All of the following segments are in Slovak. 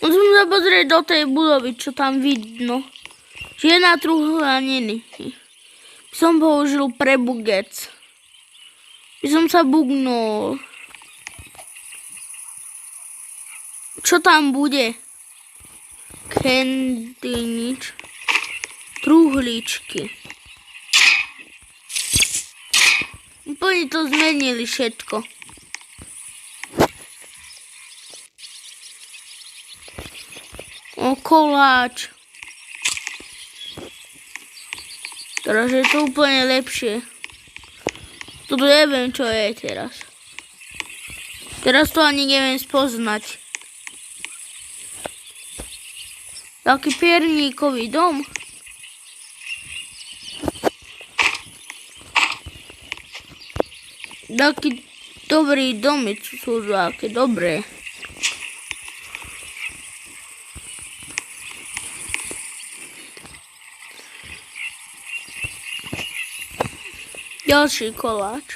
Musím sa pozrieť do tej budovy, čo tam vidno. Žiadna truhla není. Som použil prebugec. By som sa bugnul. Čo tam bude? Candy, nič. Truhličky. Úplne to zmenili všetko. O, koláč. Teraz je to úplne lepšie. Toto neviem, čo je teraz. Teraz to ani neviem spoznať. Taký pierníkový dom. Taký dobrý domy sú také dobré. Ďalší koláč.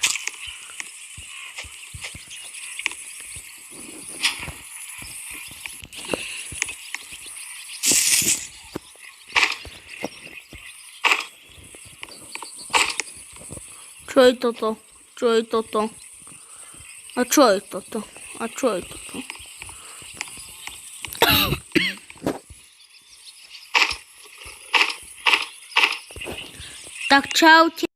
Čo je toto? Čo je toto? A čo je toto? A čo je toto? Tak čaute.